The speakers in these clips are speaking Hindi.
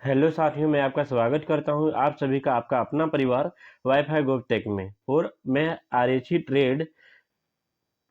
हेलो साथियों, मैं आपका स्वागत करता हूं आप सभी का आपका अपना परिवार वाईफाई गोपटेक में। और मैं आरएसी ट्रेड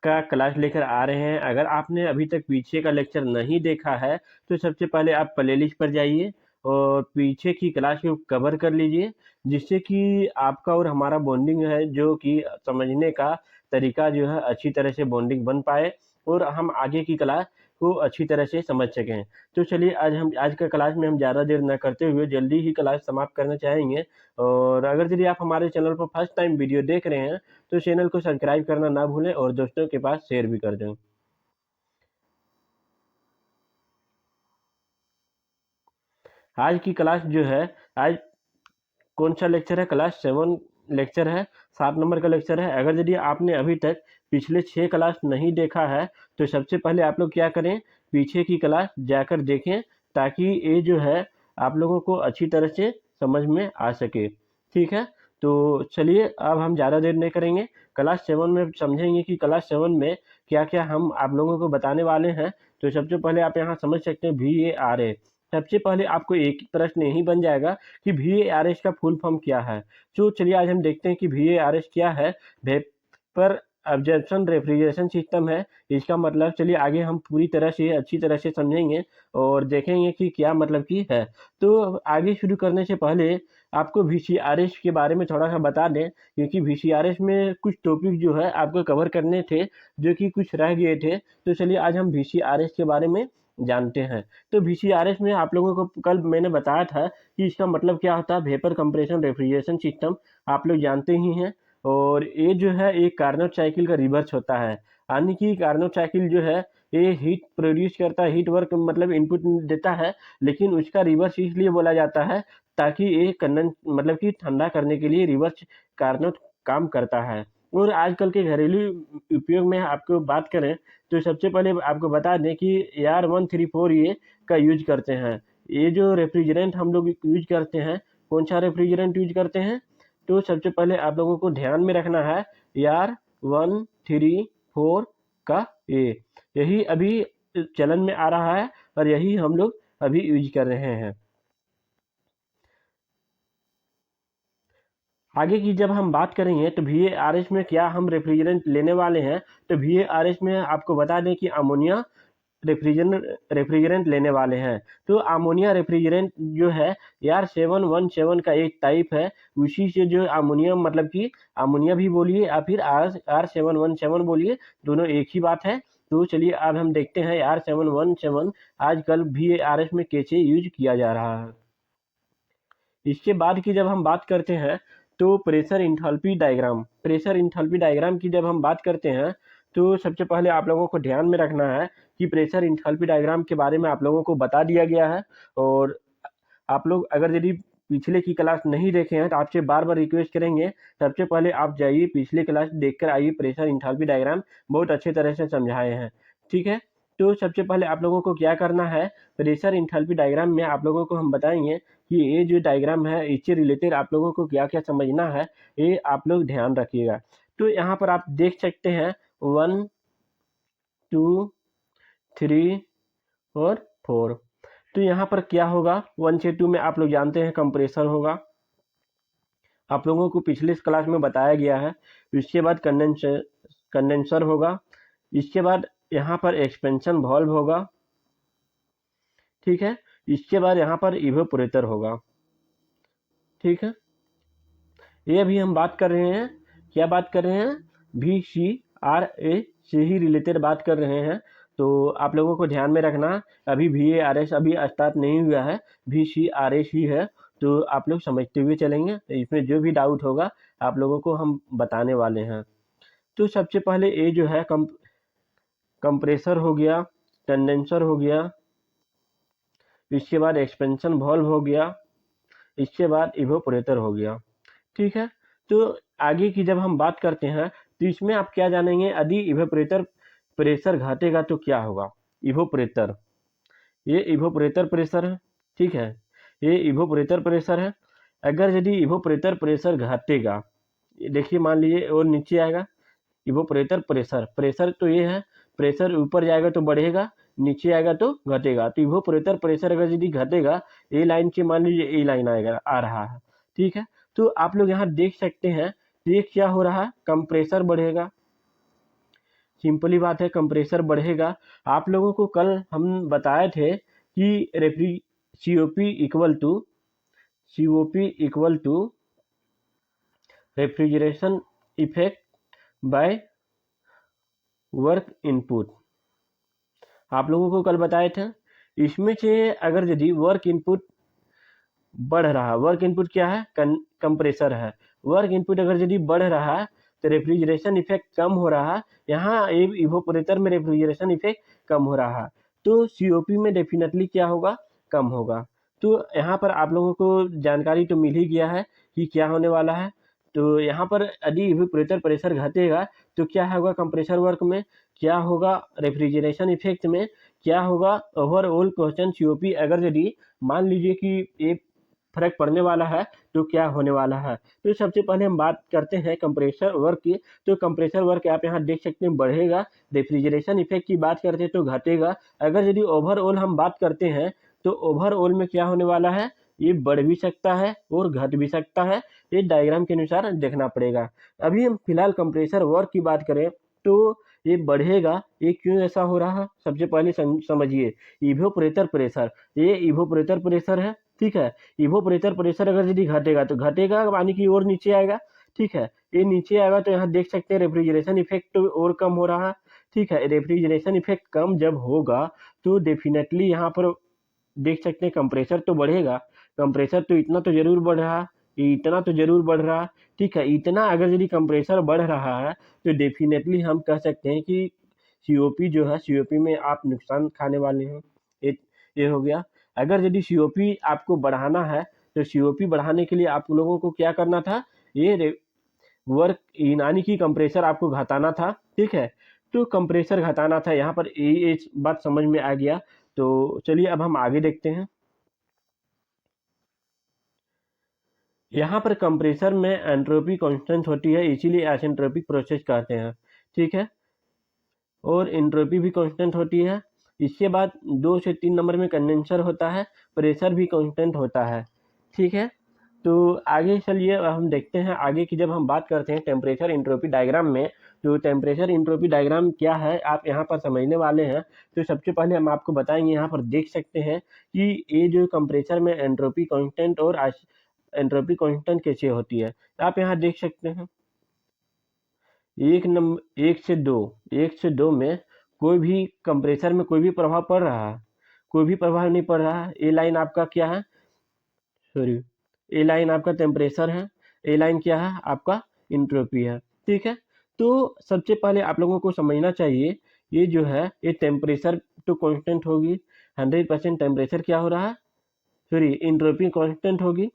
का क्लास लेकर आ रहे हैं। अगर आपने अभी तक पीछे का लेक्चर नहीं देखा है तो सबसे पहले आप प्लेलिस्ट पर जाइए और पीछे की क्लास को कवर कर लीजिए, जिससे कि आपका और हमारा बॉन्डिंग है जो कि समझने का तरीका जो है अच्छी तरह से बॉन्डिंग बन पाए और हम आगे की क्लास को अच्छी तरह से समझ सकें। तो चलिए आज का क्लास में हम ज़्यादा देर न करते हुए जल्दी ही क्लास समाप्त करना चाहेंगे। और अगर यदि आप हमारे चैनल पर फर्स्ट टाइम वीडियो देख रहे हैं तो चैनल को सब्सक्राइब करना ना भूलें और दोस्तों के पास शेयर भी कर दें। आज की क्लास जो है, आज कौन सा लेक्चर है? क्लास 7 लेक्चर है, 7 नंबर का लेक्चर है। अगर यदि आपने अभी तक पिछले 6 क्लास नहीं देखा है तो सबसे पहले आप लोग क्या करें, पीछे की क्लास जाकर देखें, ताकि ये जो है आप लोगों को अच्छी तरह से समझ में आ सके। ठीक है, तो चलिए अब हम ज़्यादा देर नहीं करेंगे। क्लास 7 में समझेंगे कि क्लास 7 में क्या क्या हम आप लोगों को बताने वाले हैं। तो सबसे पहले आप यहाँ समझ सकते हैं VARA। सबसे पहले आपको एक ही प्रश्न यही बन जाएगा कि VARS का फुल फॉर्म क्या है। तो चलिए आज हम देखते हैं कि VARS क्या है। वेपर ऑब्जर्प्शन रेफ्रिजरेशन सिस्टम है इसका मतलब। चलिए आगे हम पूरी तरह से अच्छी तरह से समझेंगे और देखेंगे कि क्या मतलब की है। तो आगे शुरू करने से पहले आपको VCRS के बारे में थोड़ा सा बता दें, क्योंकि VCRS में कुछ टॉपिक जो है आपको कवर करने थे जो कि कुछ रह गए थे। तो चलिए आज हम VCRS के बारे में जानते हैं। तो VCRS में आप लोगों को कल मैंने बताया था कि इसका मतलब क्या होता है। वेपर कंप्रेशन रेफ्रिजरेशन सिस्टम आप लोग जानते ही हैं। और ये जो है एक कार्नोट साइकिल का रिवर्स होता है, यानी कि कार्नोट साइकिल जो है ये हीट प्रोड्यूस करता है, हीट वर्क मतलब इनपुट देता है, लेकिन उसका रिवर्स इसलिए बोला जाता है ताकि ये कंडन मतलब कि ठंडा करने के लिए रिवर्स कार्नोट काम करता है। और आजकल के घरेलू उपयोग में आपको बात करें तो सबसे पहले आपको बता दें कि AR-134 ये का यूज करते हैं। ये जो रेफ्रिजरेंट हम लोग यूज करते हैं, कौन सा रेफ्रिजरेंट यूज करते हैं? तो सबसे पहले आप लोगों को ध्यान में रखना है AR-134 का ए, यही अभी चलन में आ रहा है और यही हम लोग अभी यूज कर रहे हैं। आगे की जब हम बात करेंगे तो VARS में क्या हम रेफ्रिजरेंट लेने वाले हैं। तो VARS में आपको बता दें कि अमोनिया रेफ्रिजरेंट लेने वाले हैं। तो अमोनिया रेफ्रिजरेंट जो है यार 717 का एक टाइप है, उसी से जो अमोनिया मतलब कि अमोनिया भी बोलिए या फिर R717 बोलिए, दोनों एक ही बात है। तो चलिए अब हम देखते हैं R717 आजकल VARS में कैसे यूज किया जा रहा है। इसके बाद की जब हम बात करते हैं तो प्रेशर इंथैल्पी डायग्राम की जब हम बात करते हैं तो सबसे पहले आप लोगों को ध्यान में रखना है कि प्रेशर इंथैल्पी डायग्राम के बारे में आप लोगों को बता दिया गया है। और आप लोग अगर यदि पिछले की क्लास नहीं देखे हैं तो आपसे बार बार रिक्वेस्ट करेंगे, सबसे पहले आप जाइए पिछले क्लास देखकर आइए। प्रेशर इंथैल्पी डायग्राम बहुत अच्छे तरह से समझाए हैं। ठीक है, तो सबसे पहले आप लोगों को क्या करना है, प्रेशर इंथैल्पी डायग्राम में आप लोगों को हम बताएंगे कि ये जो डायग्राम है इससे रिलेटेड आप लोगों को क्या क्या समझना है, ये आप लोग ध्यान रखिएगा। तो यहाँ पर आप देख सकते हैं 1 2 3 और 4। तो यहाँ पर क्या होगा, 1 से 2 में आप लोग जानते हैं कंप्रेसर होगा, आप लोगों को पिछले क्लास में बताया गया है। इसके बाद कंडेंसर होगा, इसके बाद यहाँ पर एक्सपेंशन वाल्व होगा। ठीक है, इसके बाद यहाँ पर इवेपोरेटर होगा। ठीक है, ये अभी हम बात कर रहे हैं, क्या बात कर रहे हैं, VCRA से ही रिलेटेड बात कर रहे हैं। तो आप लोगों को ध्यान में रखना, अभी VARS अभी स्टार्ट नहीं हुआ है, VCRS ही है। तो आप लोग समझते हुए चलेंगे, इसमें जो भी डाउट होगा आप लोगों को हम बताने वाले हैं। तो सबसे पहले ये जो है कंप्रेसर हो गया, कंडेंसर हो गया, इसके बाद एक्सपेंशन वाल्व हो गया, इसके बाद इवेपोरेटर हो गया। ठीक है, तो आगे की जब हम बात करते हैं तो इसमें आप क्या जानेंगे, यदि इवेपोरेटर प्रेशर घटेगा तो क्या होगा। इवेपोरेटर, ये इवेपोरेटर प्रेशर है। ठीक है, ये इवेपोरेटर प्रेशर है। अगर यदि इवेपोरेटर प्रेशर घटेगा, देखिए मान लीजिए और नीचे आएगा इवेपोरेटर प्रेशर, प्रेशर तो ये है, प्रेशर ऊपर जाएगा तो बढ़ेगा, नीचे आएगा तो घटेगा। तो इवोपोरेटर प्रेशर अगर यदि घटेगा, ए लाइन के मान लीजिए ए लाइन आएगा आ रहा है, ठीक है। तो आप लोग यहाँ देख सकते हैं ये क्या हो रहा है, कंप्रेसर बढ़ेगा। सिंपली बात है, कंप्रेसर बढ़ेगा। आप लोगों को कल हम बताए थे कि COP equal to refrigeration effect by work input. आप लोगों को कल बताए थे। इसमें से अगर यदि वर्क इनपुट बढ़ रहा, वर्क इनपुट क्या है, कंप्रेसर है, वर्क इनपुट अगर यदि बढ़ रहा है तो रेफ्रिजरेशन इफेक्ट कम हो रहा है। यहाँ इवोपोरेटर में रेफ्रिजरेशन इफेक्ट कम हो रहा है, तो सीओपी में डेफिनेटली क्या होगा, कम होगा। तो यहाँ पर आप लोगों को जानकारी तो मिल ही गया है कि क्या होने वाला है। तो यहाँ पर यदि इवोपोरेटर प्रेशर घटेगा तो क्या होगा, कंप्रेसर वर्क में क्या होगा, रेफ्रिजरेशन इफेक्ट में क्या होगा, ओवरऑल क्वेश्चन सीओपी अगर यदि मान लीजिए कि एक फर्क पड़ने वाला है तो क्या होने वाला है। तो सबसे पहले हम बात करते हैं कंप्रेसर वर्क की। तो कंप्रेसर वर्क आप यहाँ देख सकते हैं बढ़ेगा। रेफ्रिजरेशन इफेक्ट की बात करते हैं तो घटेगा। अगर यदि ओवरऑल हम बात करते हैं तो ओवरऑल में क्या होने वाला है, ये बढ़ भी सकता है और घट भी सकता है, ये डायग्राम के अनुसार देखना पड़ेगा। अभी हम फिलहाल कंप्रेसर वर्क की बात करें तो ये बढ़ेगा। ये क्यों ऐसा हो रहा है, सबसे पहले समझिए। इवोपोरेटर प्रेशर, ये इवोपोरेटर प्रेशर है, ठीक है। इवोपोरेटर प्रेशर अगर यदि घटेगा तो घटेगा, पानी की ओर नीचे आएगा, ठीक है। ये नीचे आएगा तो यहाँ देख सकते हैं रेफ्रिजरेशन इफेक्ट और कम हो रहा है, ठीक है। रेफ्रिजरेशन इफेक्ट कम जब होगा तो डेफिनेटली यहाँ पर देख सकते हैं कंप्रेसर तो बढ़ेगा। कंप्रेसर तो इतना तो जरूर बढ़ रहा है, इतना तो जरूर बढ़ रहा है, ठीक है। इतना अगर यदि कंप्रेसर बढ़ रहा है तो डेफिनेटली हम कह सकते हैं कि सीओपी जो है, सीओपी में आप नुकसान खाने वाले हैं। ये हो गया। अगर यदि सीओपी आपको बढ़ाना है तो सीओपी बढ़ाने के लिए आप लोगों को क्या करना था, ये वर्क यानी कि कंप्रेसर आपको घटाना था, ठीक है। तो कंप्रेसर घटाना था, यहाँ पर ये बात समझ में आ गया। तो चलिए अब हम आगे देखते हैं। यहाँ पर कंप्रेसर में एंट्रोपी कांस्टेंट होती है, इसीलिए आइसेंट्रोपिक प्रोसेस कहते हैं, ठीक है। और एंट्रोपी भी कांस्टेंट होती है। इसके बाद 2 से 3 नंबर में कंडेंसर होता है, प्रेशर भी कांस्टेंट होता है, ठीक है। तो आगे चलिए हम देखते हैं आगे की। जब हम बात करते हैं टेम्परेचर एंट्रोपी डायग्राम में, तो टेम्परेचर एंट्रोपी डायग्राम क्या है आप यहाँ पर समझने वाले हैं। तो सबसे पहले हम आपको बताएंगे, यहाँ पर देख सकते हैं कि ये जो कंप्रेसर में एंट्रोपी कांस्टेंट और एंट्रोपी कांस्टेंट कैसे होती है। आप यहाँ देख सकते हैं 1 से 2 में कोई भी कंप्रेसर में कोई भी प्रभाव पड़ रहा है, कोई भी प्रभाव नहीं पड़ रहा है। ए लाइन आपका क्या है, सॉरी, ए लाइन आपका टेम्परेचर है, ए लाइन क्या है आपका एंट्रोपी है, ठीक है। तो सबसे पहले आप लोगों को समझना चाहिए, ये जो है ये टेम्परेचर तो कांस्टेंट होगी, 100% टेम्परेचर क्या हो रहा है, सॉरी एंट्रोपी कांस्टेंट होगी,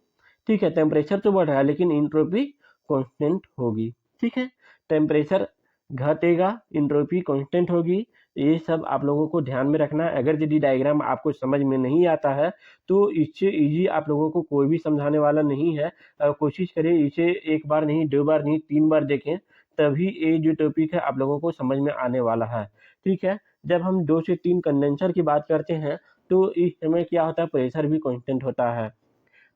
ठीक है। टेम्परेचर तो बढ़ रहा है लेकिन एंट्रोपी कांस्टेंट होगी, ठीक है। टेम्परेचर घटेगा, एंट्रोपी कांस्टेंट होगी। ये सब आप लोगों को ध्यान में रखना है। अगर यदि डायग्राम आपको समझ में नहीं आता है तो इससे इजी आप लोगों को कोई भी समझाने वाला नहीं है। कोशिश करें इसे 1 बार नहीं, 2 बार नहीं, 3 बार देखें, तभी ये जो टॉपिक है आप लोगों को समझ में आने वाला है, ठीक है। जब हम 2 से 3 कंडेंसर की बात करते हैं तो इस समय क्या होता है, प्रेशर भी कांस्टेंट होता है।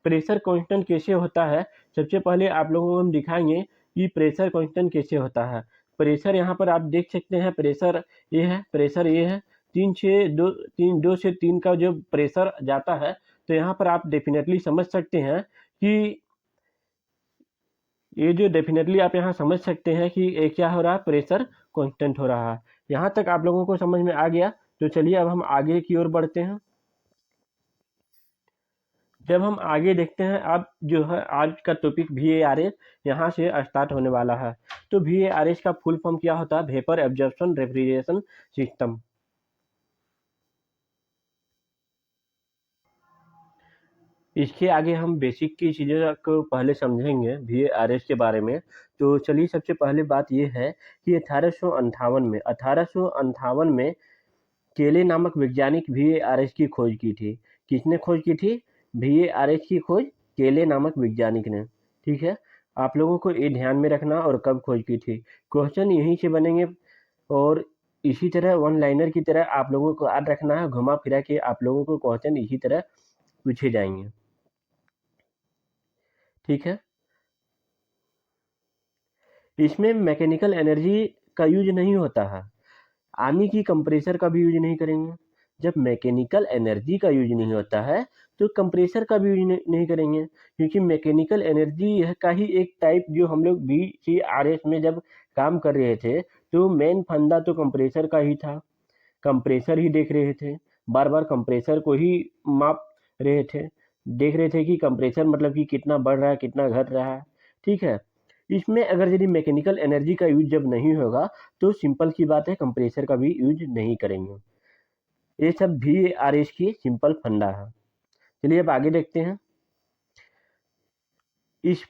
प्रेशर कांस्टेंट कैसे होता है, सबसे पहले आप लोगों को हम दिखाएंगे कि प्रेशर कांस्टेंट कैसे होता है। प्रेशर यहाँ पर आप देख सकते हैं, प्रेशर ये है, प्रेशर ये है। 2 से 3 का जो प्रेशर जाता है तो यहाँ पर आप डेफिनेटली समझ सकते हैं कि ये जो डेफिनेटली आप यहाँ समझ सकते हैं कि ये क्या हो रहा है, प्रेशर कांस्टेंट हो रहा है। यहाँ तक आप लोगों को समझ में आ गया। तो चलिए अब हम आगे की ओर बढ़ते हैं। जब हम आगे देखते हैं, अब जो है आज का टॉपिक VARS यहाँ से स्टार्ट होने वाला है। तो VARS का फुल फॉर्म क्या होता है, वेपर एब्जॉर्प्शन रेफ्रिजरेशन सिस्टम। इसके आगे हम बेसिक की चीज़ों को पहले समझेंगे VARS के बारे में। तो चलिए सबसे पहले बात ये है कि 1858 में केले नामक वैज्ञानिक VARS की खोज की थी। किसने खोज की थी, VARS की खोज केले नामक वैज्ञानिक ने, ठीक है। आप लोगों को ये ध्यान में रखना और कब खोज की थी, क्वेश्चन यहीं से बनेंगे। और इसी तरह वन लाइनर की तरह आप लोगों को याद रखना है, घुमा फिरा के आप लोगों को क्वेश्चन इसी तरह पूछे जाएंगे। ठीक है, इसमें मैकेनिकल एनर्जी का यूज नहीं होता है, यानी कि कंप्रेसर का भी यूज नहीं करेंगे। जब मैकेनिकल एनर्जी का यूज नहीं होता है तो कंप्रेसर का भी यूज नहीं करेंगे, क्योंकि मैकेनिकल एनर्जी का ही एक टाइप, जो हम लोग VCRS में जब काम कर रहे थे तो मेन फंडा तो कंप्रेसर का ही था। कंप्रेसर ही देख रहे थे, बार बार कंप्रेसर को ही माप रहे थे, देख रहे थे कि कंप्रेसर मतलब कि कितना बढ़ रहा है कितना घट रहा है। ठीक है, इसमें अगर यदि मैकेनिकल एनर्जी का यूज जब नहीं होगा तो सिंपल सी बात है कंप्रेसर का भी यूज नहीं करेंगे। ये सब VARS की सिंपल फंडा है। चलिए अब आगे देखते हैं। इस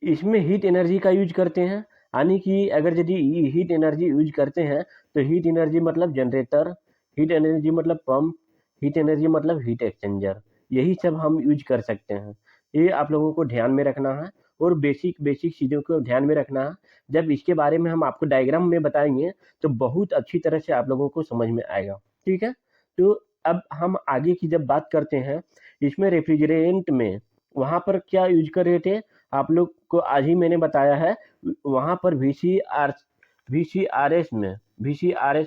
इसमें हीट एनर्जी का यूज करते हैं, यानी कि अगर यदि हीट एनर्जी यूज करते हैं तो हीट एनर्जी मतलब जनरेटर, हीट एनर्जी मतलब पंप, हीट एनर्जी मतलब हीट एक्सचेंजर, यही सब हम यूज कर सकते हैं। ये आप लोगों को ध्यान में रखना है और बेसिक बेसिक चीज़ों को ध्यान में रखना है। जब इसके बारे में हम आपको डायग्राम में बताएंगे तो बहुत अच्छी तरह से आप लोगों को समझ में आएगा। ठीक है, तो अब हम आगे की जब बात करते हैं, इसमें रेफ्रिजरेंट में वहाँ पर क्या यूज कर रहे थे आप लोग को आज ही मैंने बताया है। वहाँ पर VCRS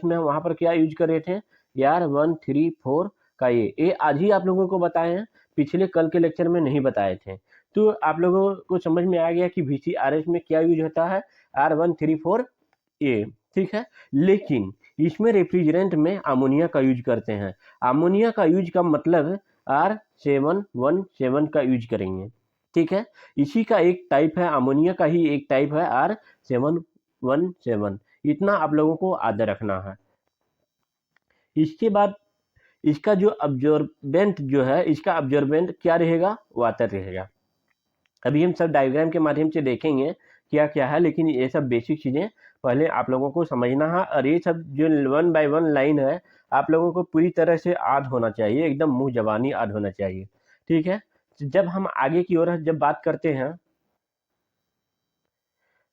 में वहाँ पर क्या यूज कर रहे थे यार, 134 का ये आज ही आप लोगों को बताए हैं, पिछले कल के लेक्चर में नहीं बताए थे। तो आप लोगों को समझ में आ गया कि VCRS में क्या यूज होता है, R134A। ठीक है, लेकिन इसमें रेफ्रिजरेंट में अमोनिया का यूज करते हैं। अमोनिया का यूज का मतलब R717 का यूज करेंगे। ठीक है, इसी का एक टाइप है, अमोनिया का ही एक टाइप है R717। इतना आप लोगों को याद रखना है। इसके बाद इसका जो अब्जॉर्बेंट जो है, इसका अब्जॉर्बेंट क्या रहेगा, वाटर रहेगा। अभी हम सब डायग्राम के माध्यम से देखेंगे क्या क्या है, लेकिन ये सब बेसिक चीज़ें पहले आप लोगों को समझना है। और ये सब जो 1 बाय 1 लाइन है आप लोगों को पूरी तरह से याद होना चाहिए, एकदम मुंह जबानी याद होना चाहिए। ठीक है, जब हम आगे की ओर जब बात करते हैं,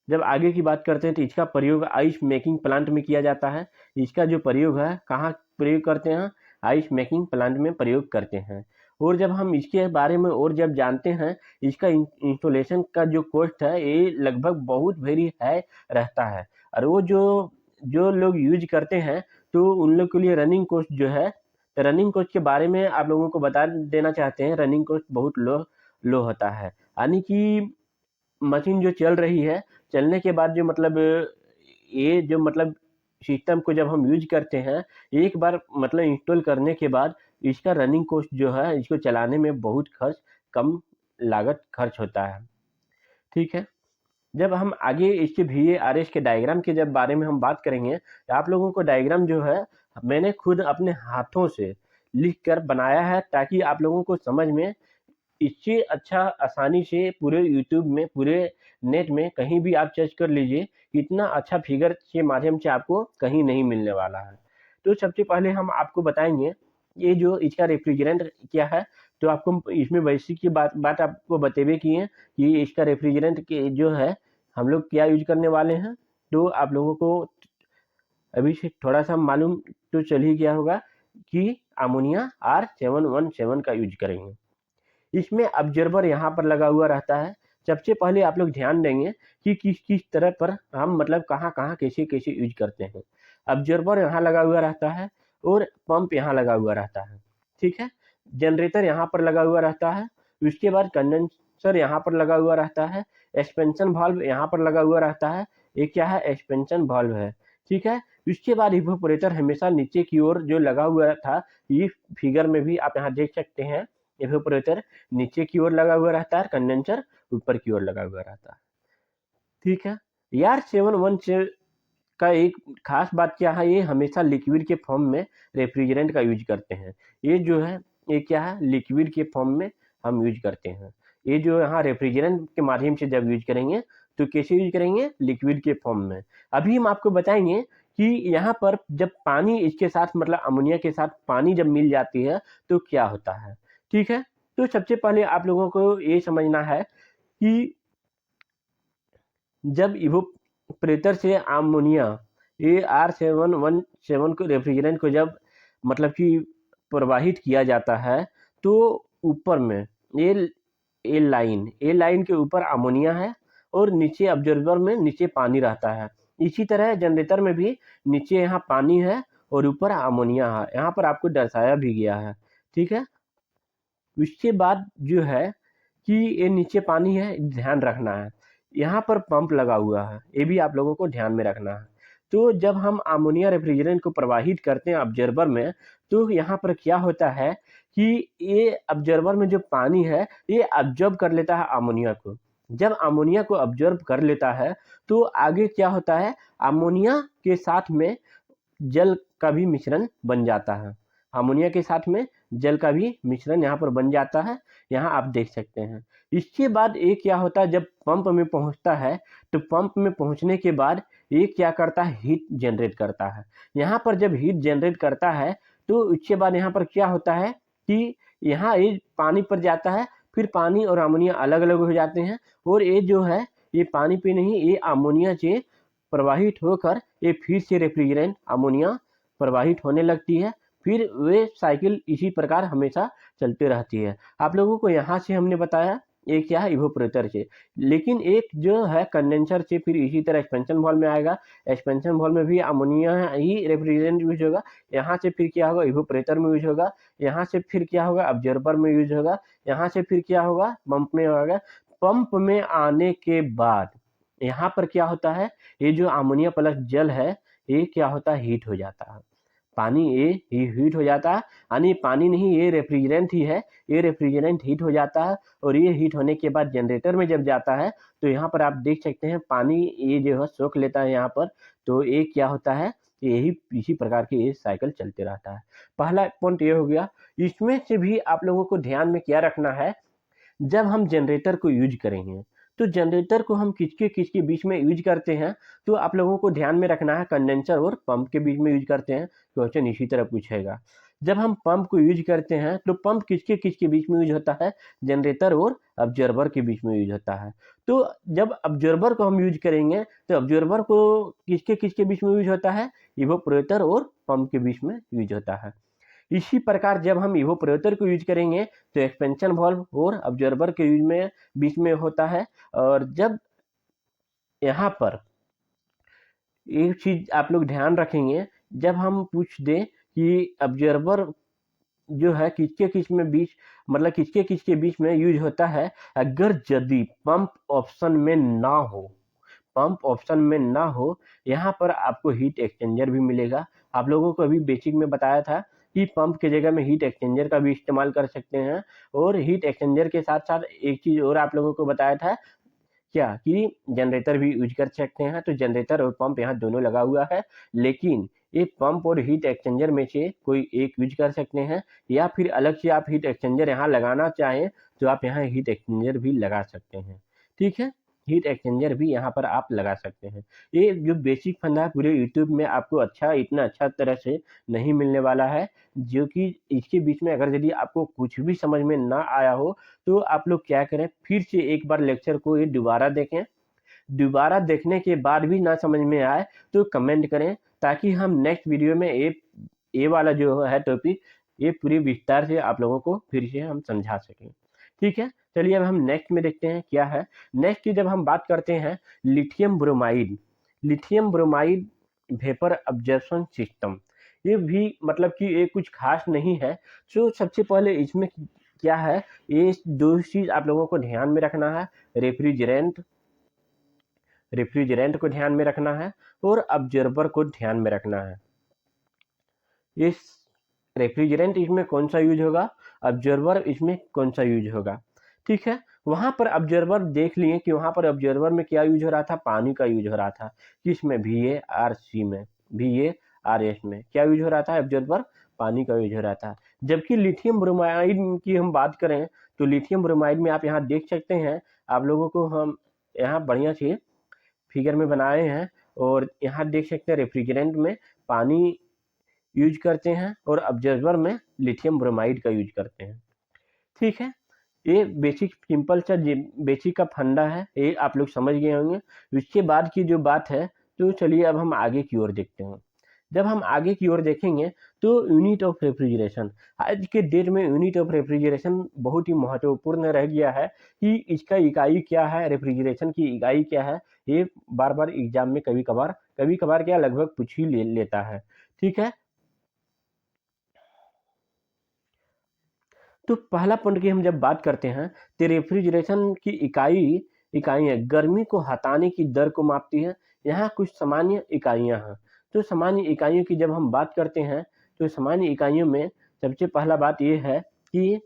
जब आगे की बात करते हैं तो इसका प्रयोग आइस मेकिंग प्लांट में किया जाता है। इसका जो प्रयोग है कहाँ प्रयोग करते हैं, आइस मेकिंग प्लांट में प्रयोग करते हैं। और जब हम इसके बारे में और जब जानते हैं, इसका इंस्टॉलेशन का जो कॉस्ट है ये लगभग बहुत वेरी है रहता है। और वो जो जो लोग यूज करते हैं तो उन लोग के लिए रनिंग कॉस्ट जो है, रनिंग कॉस्ट के बारे में आप लोगों को बता देना चाहते हैं। रनिंग कॉस्ट बहुत लो होता है, यानी कि मशीन जो चल रही है, चलने के बाद जो मतलब ये जो मतलब सिस्टम को जब हम यूज करते हैं, एक बार मतलब इंस्टॉल करने के बाद इसका रनिंग कॉस्ट जो है, इसको चलाने में बहुत कम लागत खर्च होता है। ठीक है, जब हम आगे इसके VARS के डायग्राम के जब बारे में हम बात करेंगे, तो आप लोगों को डायग्राम जो है मैंने खुद अपने हाथों से लिख कर बनाया है, ताकि आप लोगों को समझ में इससे अच्छा आसानी से पूरे यूट्यूब में, पूरे नेट में कहीं भी आप सर्च कर लीजिए, इतना अच्छा फिगर के माध्यम से आपको कहीं नहीं मिलने वाला है। तो सबसे पहले हम आपको बताएंगे ये जो इसका रेफ्रिजरेंट क्या है। तो आपको इसमें बेसिक की बात आपको बतेबे किए कि इसका रेफ्रिजरेंट के जो है हम लोग क्या यूज करने वाले हैं। तो आप लोगों को अभी से थोड़ा सा मालूम तो चल ही गया होगा कि अमोनिया R717 का यूज करेंगे। इसमें ऑब्जर्वर यहाँ पर लगा हुआ रहता है। सबसे पहले आप लोग ध्यान देंगे कि किस किस तरह पर हम मतलब कहाँ कहाँ कैसे कैसे यूज करते हैं। ऑब्जर्वर यहाँ लगा हुआ रहता है और पंप यहाँ लगा हुआ रहता है। ठीक है, जनरेटर यहाँ पर लगा हुआ रहता है। उसके बाद कंडेंसर यहाँ पर लगा हुआ रहता है। एक्सपेंशन वाल्व यहाँ पर लगा हुआ रहता है। ये क्या है, एक्सपेंशन वाल्व है। ठीक है, उसके बाद इवेपोरेटर हमेशा नीचे की ओर जो लगा हुआ था, ये फिगर में भी आप यहाँ देख सकते हैं। इवेपोरेटर नीचे की ओर लगा हुआ रहता है, कंडेंसर ऊपर की ओर लगा हुआ रहता है। ठीक है यार, 717 का एक खास बात क्या है, ये हमेशा लिक्विड के फॉर्म में रेफ्रिजरेंट का यूज करते हैं। ये जो है ये क्या है, लिक्विड के फॉर्म में हम यूज करते हैं। ये जो यहाँ रेफ्रिजरेंट के माध्यम से जब यूज करेंगे तो कैसे यूज करेंगे, लिक्विड के फॉर्म में। अभी हम आपको बताएंगे कि यहाँ पर जब पानी इसके साथ मतलब अमोनिया के साथ पानी जब मिल जाती है तो क्या होता है। ठीक है, तो सबसे पहले आप लोगों को ये समझना है कि जब इवोपरेटर से अमोनिया ये R717 को रेफ्रिजरेंट को जब मतलब कि प्रवाहित किया जाता है तो ऊपर में ए लाइन के ऊपर अमोनिया है और नीचे ऑब्जर्वर में नीचे पानी रहता है। इसी तरह जनरेटर में भी नीचे यहाँ पानी है और ऊपर अमोनिया है, यहाँ पर आपको दर्शाया भी गया है। ठीक है, उसके बाद जो है कि ये नीचे पानी है, ध्यान रखना है। यहाँ पर पंप लगा हुआ है, ये भी आप लोगों को ध्यान में रखना है। तो जब हम अमोनिया रेफ्रिजरेंट को प्रवाहित करते हैं ऑब्जर्वर में, तो यहाँ पर क्या होता है कि ये ऑब्जर्वर में जो पानी है ये ऑब्जर्व कर लेता है अमोनिया को। जब अमोनिया को ऑब्जर्व कर लेता है तो आगे क्या होता है, अमोनिया के साथ में जल का भी मिश्रण बन जाता है। अमोनिया के साथ में जल का भी मिश्रण यहाँ पर बन जाता है, यहाँ आप देख सकते हैं। इसके बाद ये क्या होता है, जब पंप में पहुँचता है तो पंप में पहुँचने के बाद ये क्या करता है, हीट जनरेट करता है। यहाँ पर जब हीट जनरेट करता है तो उसके बाद यहाँ पर क्या होता है कि यहाँ ये पानी पर जाता है, फिर पानी और अमोनिया अलग अलग हो जाते हैं और ये जो है ये पानी पे नहीं, ये अमोनिया से प्रवाहित होकर ये फिर से रेफ्रिजरेंट अमोनिया प्रवाहित होने लगती है। फिर वे साइकिल इसी प्रकार हमेशा चलती रहती है। आप लोगों को यहाँ से हमने बताया एक क्या है, इवोपरेटर से, लेकिन एक जो है कंडेंसर से फिर इसी तरह एक्सपेंशन वाल्व में आएगा। एक्सपेंशन वाल्व में भी अमोनिया ही रेफ्रिजरेंट यूज होगा। यहाँ से फिर क्या होगा, इवोपरेटर में यूज होगा। यहाँ से फिर क्या होगा, ऑब्जर्वर में यूज होगा। यहाँ से फिर क्या होगा, पंप में होगा। पंप में आने के बाद यहाँ पर क्या होता है, ये जो अमोनिया प्लस जल है ये क्या होता है, हीट हो जाता है। पानी ये हीट हो जाता है, यानी पानी नहीं, ये रेफ्रिजरेंट ही है। ये रेफ्रिजरेंट हीट हो जाता है और ये हीट होने के बाद जनरेटर में जब जाता है तो यहाँ पर आप देख सकते हैं पानी ये जो है सोख लेता है यहाँ पर। तो ये क्या होता है, यही इसी प्रकार की ये साइकिल चलते रहता है। पहला पॉइंट ये हो गया। इसमें से भी आप लोगों को ध्यान में क्या रखना है, जब हम जनरेटर को यूज करेंगे तो जनरेटर को हम किसके बीच में यूज करते हैं, तो आप लोगों को ध्यान में रखना है कंडेंसर और पंप के बीच में यूज करते हैं। क्वेश्चन इसी तरह पूछेगा। जब हम पंप को यूज करते हैं तो पंप किसके बीच में यूज होता है, जनरेटर और ऑब्जर्वर के बीच में यूज होता है। तो जब ऑब्जर्वर को हम यूज करेंगे तो ऑब्जर्वर को किसके बीच में यूज होता है, इवोपरेटर और पंप के बीच में यूज होता है। इसी प्रकार जब हम इवोपरेटर को यूज करेंगे तो एक्सपेंशन वाल्व और ऑब्जर्वर के यूज में बीच में होता है। और जब यहाँ पर एक चीज आप लोग ध्यान रखेंगे, जब हम पूछ दें कि ऑब्जर्वर जो है किसके में बीच मतलब किसके बीच में यूज होता है, अगर यदि पंप ऑप्शन में ना हो, पंप ऑप्शन में ना हो, यहाँ पर आपको हीट एक्सचेंजर भी मिलेगा। आप लोगों को अभी बेसिक में बताया था कि पंप की जगह में हीट एक्सचेंजर का भी इस्तेमाल कर सकते हैं। और हीट एक्सचेंजर के साथ साथ एक चीज और आप लोगों को बताया था क्या, कि जनरेटर भी यूज कर सकते हैं। तो जनरेटर और पंप यहाँ दोनों लगा हुआ है, लेकिन ये पंप और हीट एक्सचेंजर में से कोई एक यूज कर सकते हैं, या फिर अलग से आप हीट एक्सचेंजर यहाँ लगाना चाहें तो आप यहाँ हीट एक्सचेंजर भी लगा सकते हैं। ठीक है, हीट एक्सचेंजर भी यहाँ पर आप लगा सकते हैं। ये जो बेसिक फंडा है पूरे यूट्यूब में आपको इतना अच्छा तरह से नहीं मिलने वाला है, जो कि इसके बीच में अगर यदि आपको कुछ भी समझ में ना आया हो तो आप लोग क्या करें, फिर से एक बार लेक्चर को ये दोबारा देखें। दोबारा देखने के बाद भी ना समझ में आए तो कमेंट करें, ताकि हम नेक्स्ट वीडियो में ये वाला जो है टॉपिक ये पूरी विस्तार से आप लोगों को फिर से हम समझा सकें। ठीक है, चलिए अब हम नेक्स्ट में देखते हैं क्या है। नेक्स्ट की जब हम बात करते हैं lithium bromide vapour observation system, ये भी मतलब कि ये कुछ खास नहीं है। तो सबसे पहले इसमें क्या है, ये दो चीज आप लोगों को ध्यान में रखना है, रेफ्रिजरेंट को ध्यान में रखना है और ऑब्जर्वर को ध्यान में रखना है। इस रेफ्रिजरेंट इसमें कौन सा यूज होगा, ऑब्जर्वर इसमें कौन सा यूज होगा। ठीक है, वहां पर ऑब्जर्वर देख लिए कि वहां पर ऑब्जर्वर में क्या यूज हो रहा था, पानी का यूज हो रहा था। किसमें, VARC में, VARS में क्या यूज हो रहा था, ऑब्जर्वर पानी का यूज हो रहा था। जबकि लिथियम ब्रोमाइड की हम बात करें तो लिथियम ब्रोमाइड में आप यहाँ देख सकते हैं, आप लोगों को हम यहाँ बढ़िया से फिगर में बनाए हैं, और यहाँ देख सकते हैं रेफ्रिजरेंट में पानी यूज करते हैं और ऑब्जर्वर में लिथियम ब्रोमाइड का यूज करते हैं। ठीक है, ये बेसिक सिंपल सा बेसिक का फंडा है, ये आप लोग समझ गए होंगे। उसके बाद की जो बात है तो चलिए अब हम आगे की ओर देखते हैं। जब हम आगे की ओर देखेंगे तो यूनिट ऑफ रेफ्रिजरेशन, आज के डेट में यूनिट ऑफ रेफ्रिजरेशन बहुत ही महत्वपूर्ण रह गया है कि इसका इकाई क्या है, रेफ्रिजरेशन की इकाई क्या है। ये बार बार एग्जाम में कभी कभार क्या लगभग पूछ ही लेता है। ठीक है, तो पहला पॉइंट की हम जब बात करते हैं तो रेफ्रिजरेशन की इकाइयाँ गर्मी को हटाने की दर को मापती है। यहाँ कुछ सामान्य इकाइयाँ हैं। तो सामान्य इकाइयों की जब हम बात करते हैं तो सामान्य इकाइयों में सबसे पहला बात ये है कि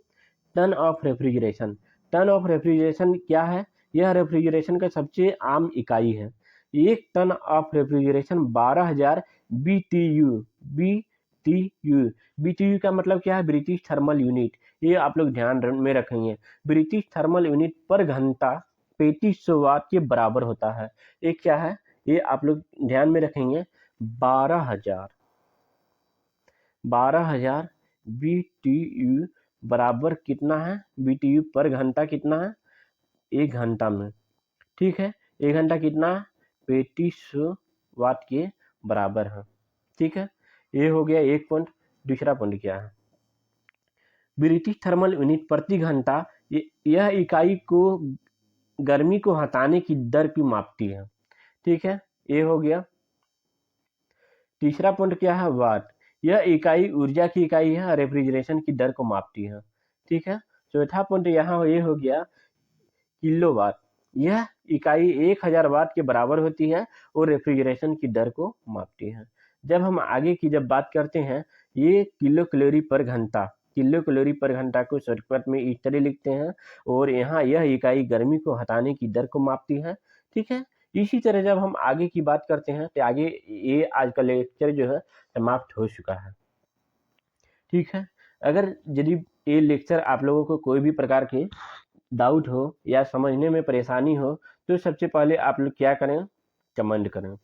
ton of refrigeration. Ton of refrigeration क्या है? यह रेफ्रिजरेशन का सबसे आम इकाई है। एक ton of refrigeration 12,000 BTU। BTU का मतलब क्या है? British thermal unit. ये आप लोग ध्यान में रखेंगे। ब्रिटिश थर्मल यूनिट पर घंटा 3500 वाट के बराबर होता है। ये क्या है? ये आप लोग ध्यान में रखेंगे। 12,000 BTU बराबर कितना है? BTU पर घंटा कितना है? 1 घंटा में। ठीक है, 1 घंटा कितना? 3500 वाट के बराबर है। ठीक है, ये हो गया एक पॉइंट। दूसरा पॉइंट क्या है? ब्रिटिश थर्मल यूनिट प्रति घंटा, यह इकाई को गर्मी को हटाने की दर की मापती है। ठीक है, ये हो गया। तीसरा पॉइंट क्या है? वाट। यह इकाई ऊर्जा की इकाई है, रेफ्रिजरेशन की दर को मापती है। ठीक है, चौथा पॉइंट यहाँ ये हो गया किलोवाट। यह इकाई 1000 वाट के बराबर होती है और रेफ्रिजरेशन की दर को मापती है। जब हम आगे की जब बात करते हैं, ये किलो कैलोरी पर घंटा, किलो कैलोरी पर घंटा को शॉर्टकट में इस तरह लिखते हैं और यहाँ यह इकाई गर्मी को हटाने की दर को मापती है। ठीक है, इसी तरह जब हम आगे की बात करते हैं तो आगे ये आज का लेक्चर जो है समाप्त हो चुका है। ठीक है, अगर यदि ये लेक्चर आप लोगों को कोई भी प्रकार के डाउट हो या समझने में परेशानी हो तो सबसे पहले आप लोग क्या करें? कमेंट करें।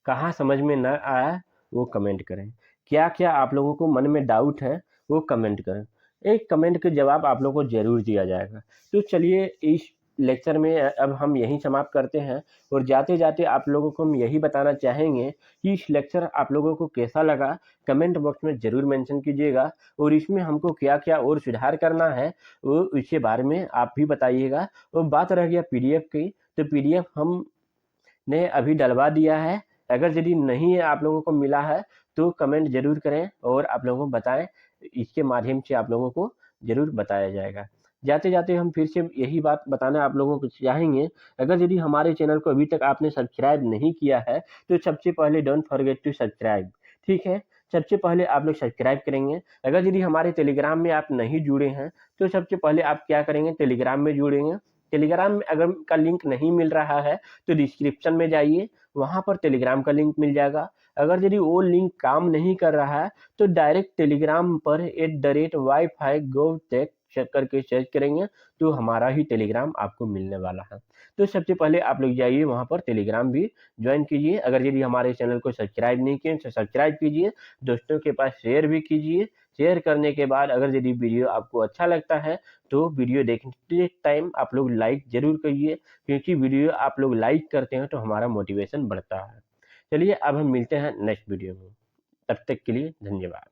कहाँ समझ में ना आया वो कमेंट करें। क्या क्या आप लोगों को मन में डाउट है वो कमेंट करें। एक कमेंट के जवाब आप लोगों को जरूर दिया जाएगा। तो चलिए इस लेक्चर में अब हम यहीं समाप्त करते हैं और जाते जाते आप लोगों को हम यही बताना चाहेंगे कि इस लेक्चर आप लोगों को कैसा लगा कमेंट बॉक्स में ज़रूर मेंशन कीजिएगा और इसमें हमको क्या क्या और सुधार करना है वो इसके बारे में आप भी बताइएगा। और बात रह गया पीडीएफ की, तो पीडीएफ हम ने अभी डलवा दिया है। अगर यदि नहीं आप लोगों को मिला है तो कमेंट जरूर करें और आप लोगों को बताएं। इसके माध्यम से आप लोगों को जरूर बताया जाएगा। जाते जाते हम फिर से यही बात बताना आप लोगों को चाहेंगे, अगर यदि हमारे चैनल को अभी तक आपने सब्सक्राइब नहीं किया है तो सबसे पहले डोंट फॉरगेट टू सब्सक्राइब। ठीक है, सबसे पहले आप लोग सब्सक्राइब करेंगे। अगर यदि हमारे टेलीग्राम में आप नहीं जुड़े हैं तो सबसे पहले आप क्या करेंगे? टेलीग्राम में जुड़ेंगे। टेलीग्राम में अगर का लिंक नहीं मिल रहा है तो डिस्क्रिप्शन में जाइए, वहां पर टेलीग्राम का लिंक मिल जाएगा। अगर यदि वो लिंक काम नहीं कर रहा है तो डायरेक्ट टेलीग्राम पर @wifi.gov.tech करके सर्च करेंगे तो हमारा ही टेलीग्राम आपको मिलने वाला है। तो सबसे पहले आप लोग जाइए वहां पर टेलीग्राम भी ज्वाइन कीजिए। अगर यदि हमारे चैनल को सब्सक्राइब नहीं किए तो सब्सक्राइब कीजिए, दोस्तों के पास शेयर भी कीजिए। शेयर करने के बाद अगर यदि वीडियो आपको अच्छा लगता है तो वीडियो देखते टाइम आप लोग लाइक जरूर करिए, क्योंकि वीडियो आप लोग लाइक करते हैं तो हमारा मोटिवेशन बढ़ता है। चलिए अब हम मिलते हैं नेक्स्ट वीडियो में, तब तक के लिए धन्यवाद।